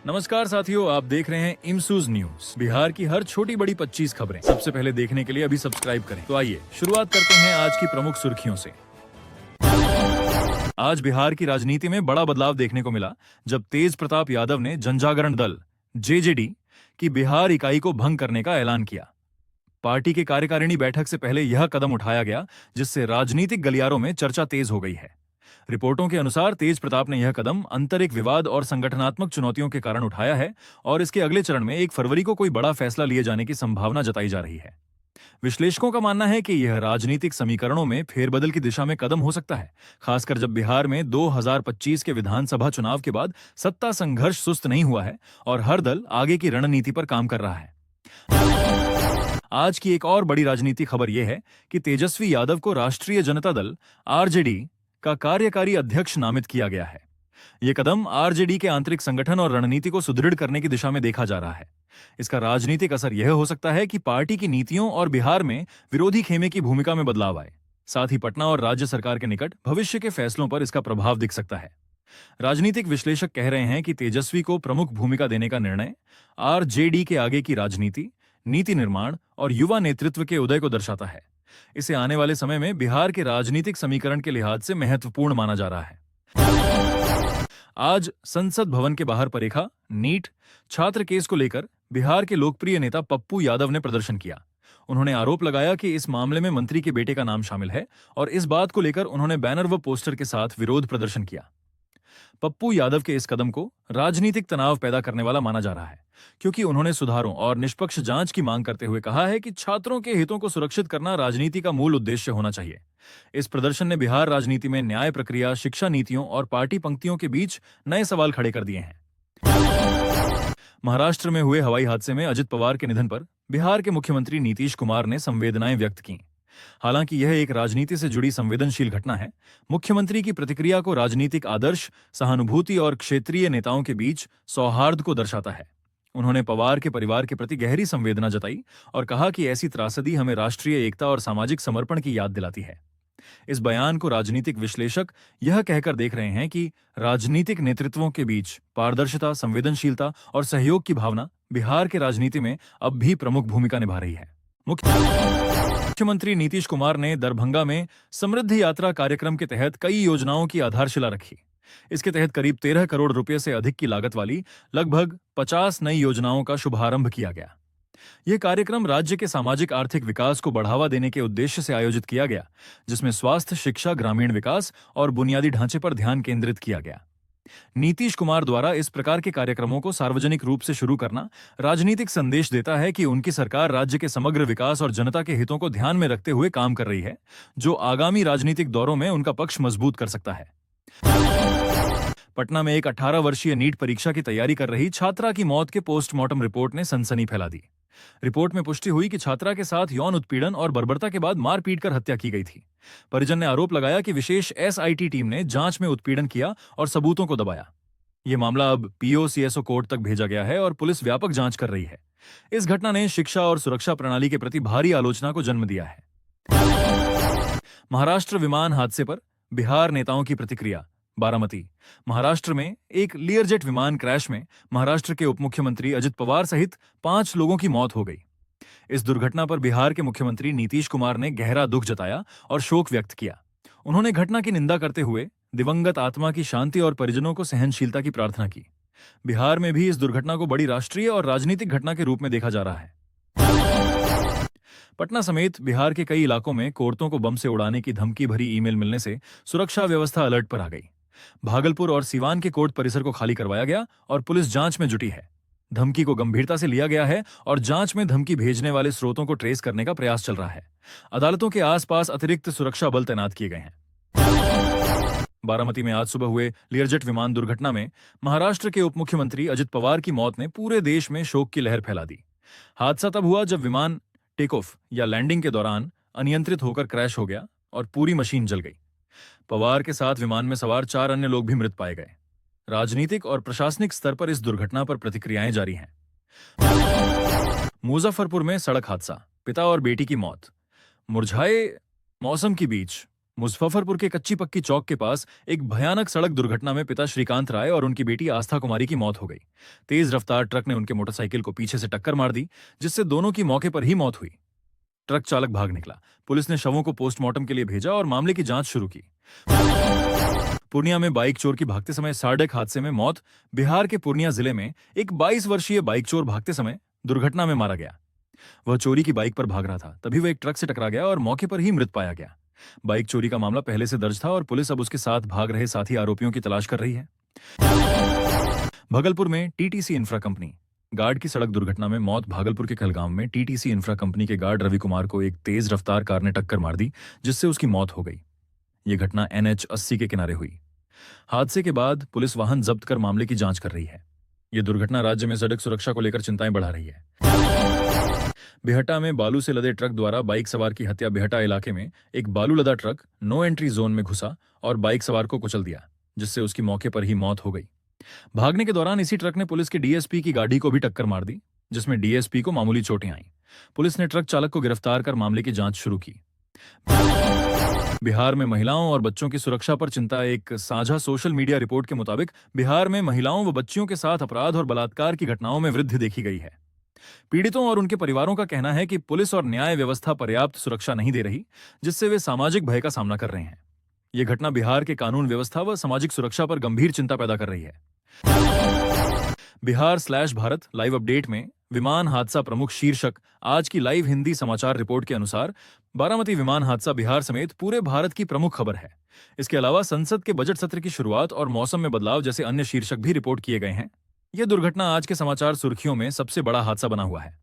नमस्कार साथियों, आप देख रहे हैं इमसूज न्यूज। बिहार की हर छोटी बड़ी 25 खबरें सबसे पहले देखने के लिए अभी सब्सक्राइब करें। तो आइए शुरुआत करते हैं आज की प्रमुख सुर्खियों से। आज बिहार की राजनीति में बड़ा बदलाव देखने को मिला जब तेज प्रताप यादव ने जनजागरण दल जेजेडी की बिहार इकाई को भंग करने का ऐलान किया। पार्टी के कार्यकारिणी बैठक से पहले यह कदम उठाया गया, जिससे राजनीतिक गलियारों में चर्चा तेज हो गई है। रिपोर्टों के अनुसार तेज प्रताप ने यह कदम आंतरिक विवाद और संगठनात्मक चुनौतियों के कारण उठाया है और इसके अगले चरण में 1 फरवरी को कोई बड़ा फैसला लिए जाने की संभावना जताई जा रही है। विश्लेषकों का मानना है कि यह राजनीतिक समीकरणों में फेरबदल की दिशा में कदम हो सकता है, खासकर जब बिहार में 2025 के विधानसभा चुनाव के बाद सत्ता संघर्ष सुस्त नहीं हुआ है और हर दल आगे की रणनीति पर काम कर रहा है। आज की एक और बड़ी राजनीतिक खबर यह है कि तेजस्वी यादव को राष्ट्रीय जनता दल आरजेडी का कार्यकारी अध्यक्ष नामित किया गया है। यह कदम आरजेडी के आंतरिक संगठन और रणनीति को सुदृढ़ करने की दिशा में देखा जा रहा है। इसका राजनीतिक असर यह हो सकता है कि पार्टी की नीतियों और बिहार में विरोधी खेमे की भूमिका में बदलाव आए। साथ ही पटना और राज्य सरकार के निकट भविष्य के फैसलों पर इसका प्रभाव दिख सकता है। राजनीतिक विश्लेषक कह रहे हैं कि तेजस्वी को प्रमुख भूमिका देने का निर्णय आरजेडी के आगे की राजनीति, नीति निर्माण और युवा नेतृत्व के उदय को दर्शाता है। इसे आने वाले समय में बिहार के राजनीतिक समीकरण के लिहाज से महत्वपूर्ण माना जा रहा है। आज संसद भवन के बाहर परेखा नीट छात्र केस को लेकर बिहार के लोकप्रिय नेता पप्पू यादव ने प्रदर्शन किया। उन्होंने आरोप लगाया कि इस मामले में मंत्री के बेटे का नाम शामिल है और इस बात को लेकर उन्होंने बैनर व पोस्टर के साथ विरोध प्रदर्शन किया। पप्पू यादव के इस कदम को राजनीतिक तनाव पैदा करने वाला माना जा रहा है, क्योंकि उन्होंने सुधारों और निष्पक्ष जांच की मांग करते हुए कहा है कि छात्रों के हितों को सुरक्षित करना राजनीति का मूल उद्देश्य होना चाहिए। इस प्रदर्शन ने बिहार राजनीति में न्याय प्रक्रिया, शिक्षा नीतियों और पार्टी पंक्तियों के बीच नए सवाल खड़े कर दिए हैं। महाराष्ट्र में हुए हवाई हादसे में अजित पवार के निधन पर बिहार के मुख्यमंत्री नीतीश कुमार ने संवेदनाएं व्यक्त की। हालांकि यह एक राजनीति से जुड़ी संवेदनशील घटना है, मुख्यमंत्री की प्रतिक्रिया को राजनीतिक आदर्श, सहानुभूति और क्षेत्रीय नेताओं के बीच सौहार्द को दर्शाता है। उन्होंने पवार के परिवार के प्रति गहरी संवेदना जताई और कहा कि ऐसी त्रासदी हमें राष्ट्रीय एकता और सामाजिक समर्पण की याद दिलाती है। इस बयान को राजनीतिक विश्लेषक यह कहकर देख रहे हैं कि राजनीतिक नेतृत्वों के बीच पारदर्शिता, संवेदनशीलता और सहयोग की भावना बिहार के राजनीति में अब भी प्रमुख भूमिका निभा रही है। मुख्यमंत्री नीतीश कुमार ने दरभंगा में समृद्धि यात्रा कार्यक्रम के तहत कई योजनाओं की आधारशिला रखी। इसके तहत करीब 13 करोड़ रुपए से अधिक की लागत वाली लगभग 50 नई योजनाओं का शुभारंभ किया गया। यह कार्यक्रम राज्य के सामाजिक आर्थिक विकास को बढ़ावा देने के उद्देश्य से आयोजित किया गया, जिसमें स्वास्थ्य, शिक्षा, ग्रामीण विकास और बुनियादी ढांचे पर ध्यान केंद्रित किया गया। नीतीश कुमार द्वारा इस प्रकार के कार्यक्रमों को सार्वजनिक रूप से शुरू करना राजनीतिक संदेश देता है कि उनकी सरकार राज्य के समग्र विकास और जनता के हितों को ध्यान में रखते हुए काम कर रही है, जो आगामी राजनीतिक दौरों में उनका पक्ष मजबूत कर सकता है। पटना में एक 18 वर्षीय नीट परीक्षा की तैयारी कर रही छात्रा की मौत के पोस्टमार्टम रिपोर्ट ने सनसनी फैला दी। रिपोर्ट में पुष्टि हुई कि छात्रा के साथ यौन उत्पीड़न और बर्बरता के बाद मार पीट कर हत्या की गई थी। परिजन ने आरोप लगाया कि विशेष एसआईटी टीम ने जांच में उत्पीड़न किया और सबूतों को दबाया। यह मामला अब पीओ-सीएसओ कोर्ट तक भेजा गया है और पुलिस व्यापक जांच कर रही है। इस घटना ने शिक्षा और सुरक्षा प्रणाली के प्रति भारी आलोचना को जन्म दिया है। महाराष्ट्र विमान हादसे पर बिहार नेताओं की प्रतिक्रिया। बारामती, महाराष्ट्र में एक लियरजेट विमान क्रैश में महाराष्ट्र के उपमुख्यमंत्री अजित पवार सहित 5 लोगों की मौत हो गई। इस दुर्घटना पर बिहार के मुख्यमंत्री नीतीश कुमार ने गहरा दुख जताया और शोक व्यक्त किया। उन्होंने घटना की निंदा करते हुए दिवंगत आत्मा की शांति और परिजनों को सहनशीलता की प्रार्थना की। बिहार में भी इस दुर्घटना को बड़ी राष्ट्रीय और राजनीतिक घटना के रूप में देखा जा रहा है। पटना समेत बिहार के कई इलाकों में कोर्टों को बम से उड़ाने की धमकी भरी ईमेल मिलने से सुरक्षा व्यवस्था अलर्ट पर आ गई। भागलपुर और सीवान के कोर्ट परिसर को खाली करवाया गया और पुलिस जांच में जुटी है। धमकी को गंभीरता से लिया गया है और जांच में धमकी भेजने वाले स्रोतों को ट्रेस करने का प्रयास चल रहा है। अदालतों के आसपास अतिरिक्त सुरक्षा बल तैनात किए गए हैं। बारामती में आज सुबह हुए लियरजेट विमान दुर्घटना में महाराष्ट्र के उपमुख्यमंत्री अजित पवार की मौत ने पूरे देश में शोक की लहर फैला दी। हादसा तब हुआ जब विमान टेक ऑफ या लैंडिंग के दौरान अनियंत्रित होकर क्रैश हो गया और पूरी मशीन जल गई। पवार के साथ विमान में सवार 4 अन्य लोग भी मृत पाए गए। राजनीतिक और प्रशासनिक स्तर पर इस दुर्घटना पर प्रतिक्रियाएं जारी हैं। मुजफ्फरपुर में सड़क हादसा, पिता और बेटी की मौत। मुरझाए मौसम के बीच मुजफ्फरपुर के कच्ची पक्की चौक के पास एक भयानक सड़क दुर्घटना में पिता श्रीकांत राय और उनकी बेटी आस्था कुमारी की मौत हो गई। तेज रफ्तार ट्रक ने उनके मोटरसाइकिल को पीछे से टक्कर मार दी, जिससे दोनों की मौके पर ही मौत हुई। ट्रक चालक भाग निकला। पुलिस ने शवों को पोस्टमार्टम के लिए भेजा और मामले की जांच शुरू की। पूर्णिया में बाइक चोर की भागते समय सड़क हादसे में मौत। बिहार के पूर्णिया जिले में एक 22 वर्षीय बाइक चोर भागते समय दुर्घटना में मारा गया। वह चोरी की बाइक पर भाग रहा था, तभी वह एक ट्रक से टकरा गया और मौके पर ही मृत पाया गया। बाइक चोरी का मामला पहले से दर्ज था और पुलिस अब उसके साथ भाग रहे साथी आरोपियों की तलाश कर रही है। भागलपुर में टीटीसी इंफ्रा कंपनी गार्ड की सड़क दुर्घटना में मौत। भागलपुर के कहलगांव में टीटीसी इंफ्रा कंपनी के गार्ड रवि कुमार को एक तेज रफ्तार कार ने टक्कर मार दी, जिससे उसकी मौत हो गई। यह घटना NH 80 के किनारे हुई। हादसे के बाद पुलिस वाहन जब्त कर मामले की जांच कर रही है। यह दुर्घटना राज्य में सड़क सुरक्षा को लेकर चिंताएं बढ़ा रही है। बिहटा में बालू से लदे ट्रक द्वारा बाइक सवार की हत्या। बिहटा इलाके में एक बालू लदा ट्रक नो एंट्री जोन में घुसा और बाइक सवार को कुचल दिया, जिससे उसकी मौके पर ही मौत हो गई। भागने के दौरान इसी ट्रक ने पुलिस के डीएसपी की गाड़ी को भी टक्कर मार दी, जिसमें डीएसपी को मामूली चोटें आईं। पुलिस ने ट्रक चालक को गिरफ्तार कर मामले की जांच शुरू की। बिहार में महिलाओं और बच्चों की सुरक्षा पर चिंता। एक साझा सोशल मीडिया रिपोर्ट के मुताबिक बिहार में महिलाओं व बच्चियों के साथ अपराध और बलात्कार की घटनाओं में वृद्धि देखी गई है। पीड़ितों और उनके परिवारों का कहना है कि पुलिस और न्याय व्यवस्था पर्याप्त सुरक्षा नहीं दे रही, जिससे वे सामाजिक भय का सामना कर रहे हैं। यह घटना बिहार के कानून व्यवस्था व सामाजिक सुरक्षा पर गंभीर चिंता पैदा कर रही है। बिहार/भारत लाइव अपडेट में विमान हादसा प्रमुख शीर्षक। आज की लाइव हिंदी समाचार रिपोर्ट के अनुसार बारामती विमान हादसा बिहार समेत पूरे भारत की प्रमुख खबर है। इसके अलावा संसद के बजट सत्र की शुरुआत और मौसम में बदलाव जैसे अन्य शीर्षक भी रिपोर्ट किए गए हैं। यह दुर्घटना आज के समाचार सुर्खियों में सबसे बड़ा हादसा बना हुआ है।